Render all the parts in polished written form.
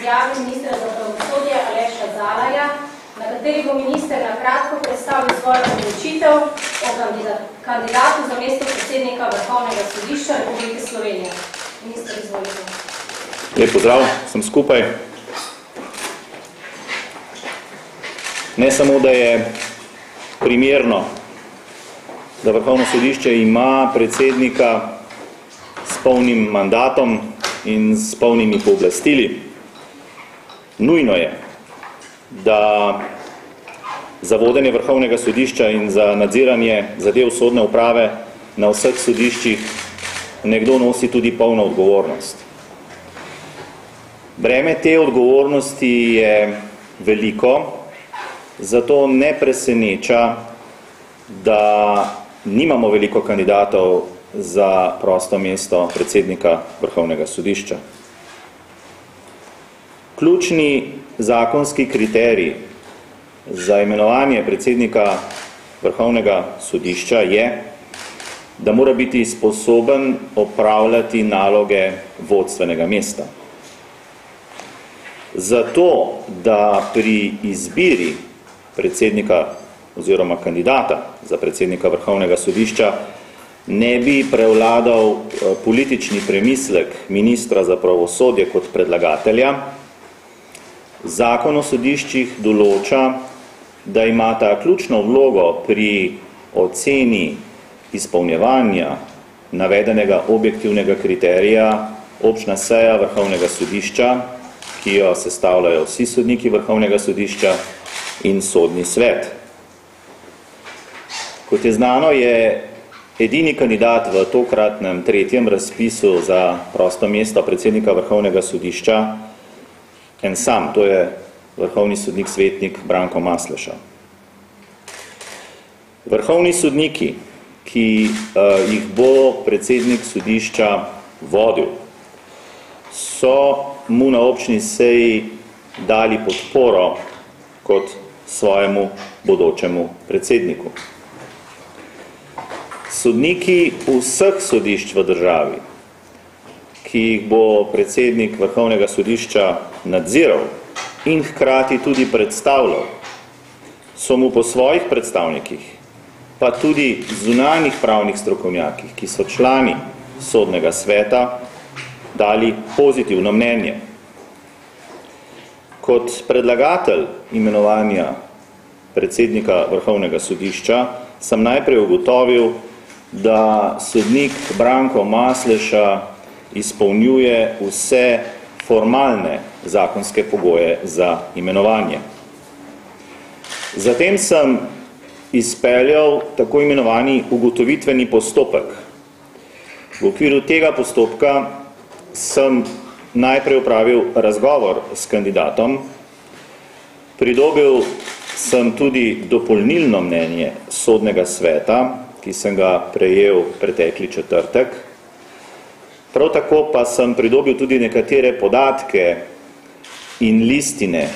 izjavi ministra za pravosodje Aleša Zalarja, na kateri bo minister na kratko predstavil svojo odločitev o kandidatu za mesto predsednika Vrhovnega sodišča Republike Slovenije. Minister, izvolite. Lep pozdrav, sem skupaj. Ne samo, da je primerno, da Vrhovno sodišče ima predsednika s polnim mandatom in s polnimi pooblastili. Nujno je, da za vodenje Vrhovnega sodišča in za nadziranje zadev sodne uprave na vseh sodiščih nekdo nosi tudi polno odgovornost. Breme te odgovornosti je veliko, zato ne preseneča, da nimamo veliko kandidatov za prosto mesto predsednika Vrhovnega sodišča. Ključni zakonski kriterij za imenovanje predsednika Vrhovnega sodišča je, da mora biti sposoben opravljati naloge vodstvenega mesta. Zato, da pri izbiri predsednika oziroma kandidata za predsednika Vrhovnega sodišča ne bi prevladal politični premislek ministra za pravosodje kot predlagatelja, Zakon o sodiščih določa, da imata ključno vlogo pri oceni izpolnjevanja navedenega objektivnega kriterija občna seja Vrhovnega sodišča, ki jo sestavljajo vsi sodniki Vrhovnega sodišča in sodni svet. Kot je znano, je edini kandidat v tokratnem tretjem razpisu za prosto mesto predsednika Vrhovnega sodišča en sam, to je vrhovni sodnik svetnik Branko Masleša. Vrhovni sodniki, ki jih bo predsednik sodišča vodil, so mu na občni seji dali podporo kot svojemu bodočemu predsedniku. Sodniki vseh sodišč v državi, ki jih bo predsednik Vrhovnega sodišča nadziral in hkrati tudi predstavljal, so mu po svojih predstavnikih, pa tudi zunanjih pravnih strokovnjakih, ki so člani sodnega sveta, dali pozitivno mnenje. Kot predlagatelj imenovanja predsednika Vrhovnega sodišča sem najprej ugotovil, da sodnik Branko Masleša izpolnjuje vse formalne zakonske pogoje za imenovanje. Zatem sem izpeljal tako imenovani ugotovitveni postopek. V okviru tega postopka sem najprej opravil razgovor s kandidatom, pridobil sem tudi dopolnilno mnenje sodnega sveta, ki sem ga prejel pretekli četrtek. Prav tako pa sem pridobil tudi nekatere podatke in listine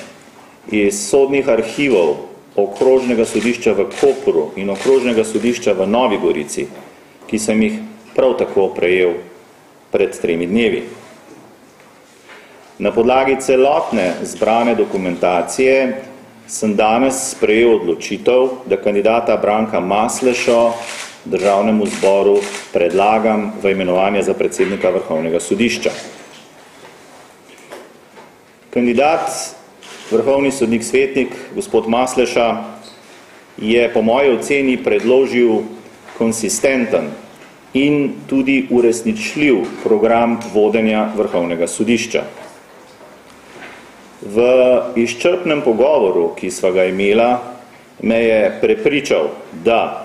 iz sodnih arhivov Okrožnega sodišča v Kopru in Okrožnega sodišča v Novi Gorici, ki sem jih prav tako prejel pred 3 dnevi. Na podlagi celotne zbrane dokumentacije sem danes sprejel odločitev, da kandidata Branka Maslešo Državnemu zboru predlagam v imenovanje za predsednika Vrhovnega sodišča. Kandidat, vrhovni sodnik svetnik, gospod Masleša, je po moji oceni predložil konsistenten in tudi uresničljiv program vodenja Vrhovnega sodišča. V izčrpnem pogovoru, ki sva ga imela, me je prepričal, da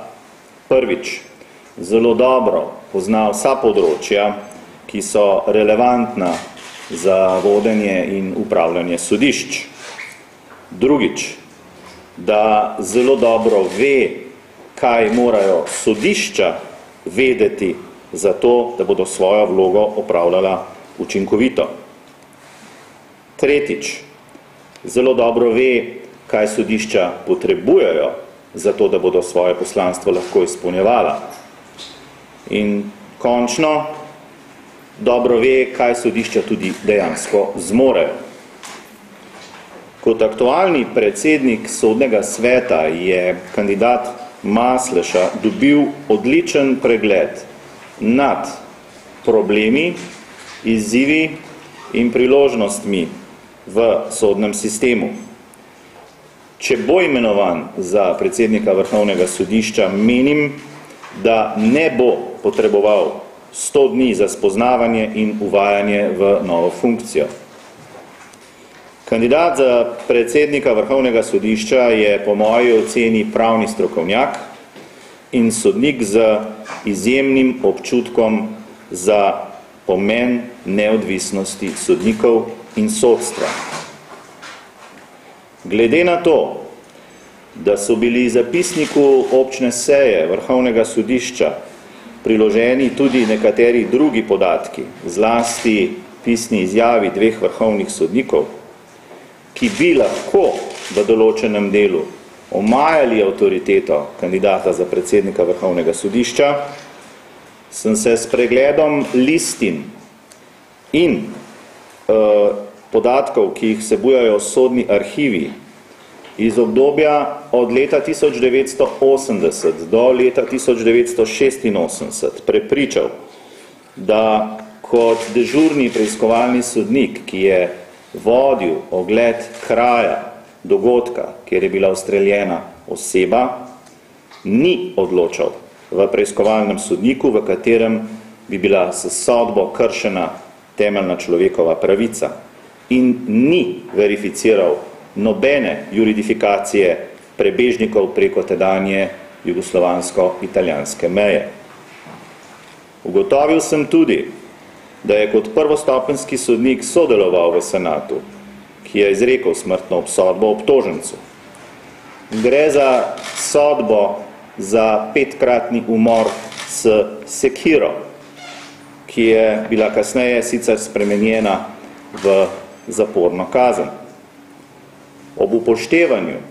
prvič, zelo dobro pozna vsa področja, ki so relevantna za vodenje in upravljanje sodišč. Drugič, da zelo dobro ve, kaj morajo sodišča vedeti za to, da bodo svojo vlogo opravljala učinkovito. Tretjič, zelo dobro ve, kaj sodišča potrebujejo za to, da bodo svoje poslanstvo lahko izpolnjevala. In končno, dobro ve, kaj sodišča tudi dejansko zmorejo. Kot aktualni predsednik Sodnega sveta je kandidat Masleša dobil odličen pregled nad problemi, izzivi in priložnostmi v sodnem sistemu. Če bo imenovan za predsednika Vrhovnega sodišča, menim, da ne bo potreboval 100 dni za spoznavanje in uvajanje v novo funkcijo. Kandidat za predsednika Vrhovnega sodišča je po moji oceni pravni strokovnjak in sodnik z izjemnim občutkom za pomen neodvisnosti sodnikov in sodstva. Glede na to, da so bili zapisniku občne seje Vrhovnega sodišča priloženi tudi nekateri drugi podatki, zlasti pisni izjavi 2 vrhovnih sodnikov, ki bi lahko v določenem delu omajali avtoriteto kandidata za predsednika Vrhovnega sodišča, sem se s pregledom listin in podatkov, ki jih vsebujajo sodni arhivi, iz obdobja od leta 1980 do leta 1986 prepričal, da kot dežurni preiskovalni sodnik, ki je vodil ogled kraja dogodka, kjer je bila ustreljena oseba, ni odločal v preiskovalnem sodniku, v katerem bi bila s sodbo kršena temeljna človekova pravica in ni verificiral nobene juridifikacije prebežnikov preko tedanje jugoslovansko-italijanske meje. Ugotovil sem tudi, da je kot prvostopenjski sodnik sodeloval v senatu, ki je izrekel smrtno obsodbo obtožencu. Gre za sodbo za 5-kratni umor s sekiro, ki je bila kasneje sicer spremenjena v zaporno kazen. Ob upoštevanju,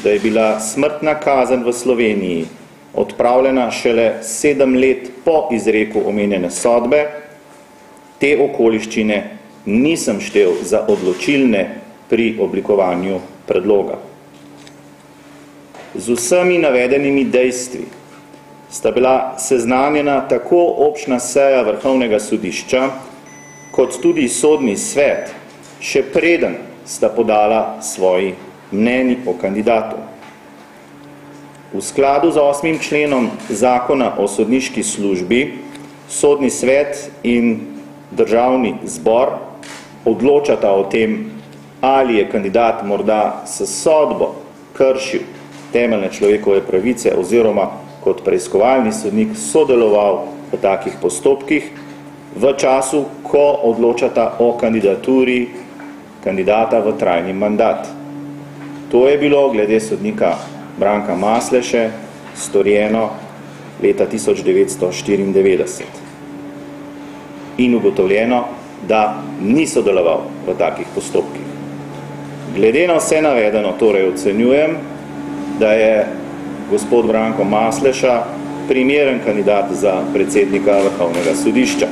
da je bila smrtna kazen v Sloveniji odpravljena šele 7 let po izreku omenjene sodbe, te okoliščine nisem štel za odločilne pri oblikovanju predloga. Z vsemi navedenimi dejstvi sta bila seznanjena tako občna seja Vrhovnega sodišča, kot tudi sodni svet, še preden sta podala svoji mnenji o kandidatu. V skladu z 8. členom Zakona o sodniški službi, sodni svet in Državni zbor odločata o tem, ali je kandidat morda s sodbo kršil temeljne človekove pravice oziroma kot preiskovalni sodnik sodeloval v takih postopkih v času, ko odločata o kandidaturi kandidata v trajni mandat. To je bilo glede sodnika Branka Masleše storjeno leta 1994 in ugotovljeno, da ni sodeloval v takih postopkih. Glede na vse navedeno torej ocenjujem, da je gospod Branko Masleša primeren kandidat za predsednika Vrhovnega sodišča.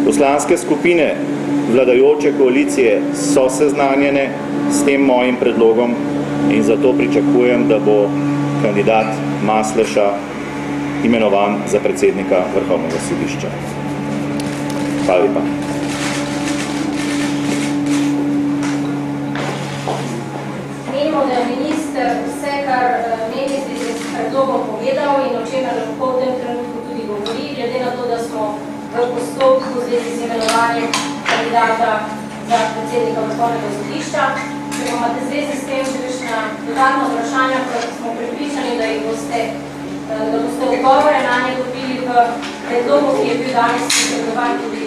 Poslanske skupine vladajoče koalicije so seznanjene s tem mojim predlogom in zato pričakujem, da bo kandidat Masleša imenovan za predsednika Vrhovnega sodišča. Hvala lepa. Menimo, da je minister vse, kar meni zvezi s predlogom povedal in o čemer lahko v tem trenutku tudi govori, glede na to, da smo v postopku zvezi z imenovanjem kandidata za predsednika Vrhovnega sodišča. Če imate zvezi s tem še kakšna dodatna vprašanja, pa smo prepričani, da boste odgovore na nje dobili v predlogu, ki je bil danes posredovan tudi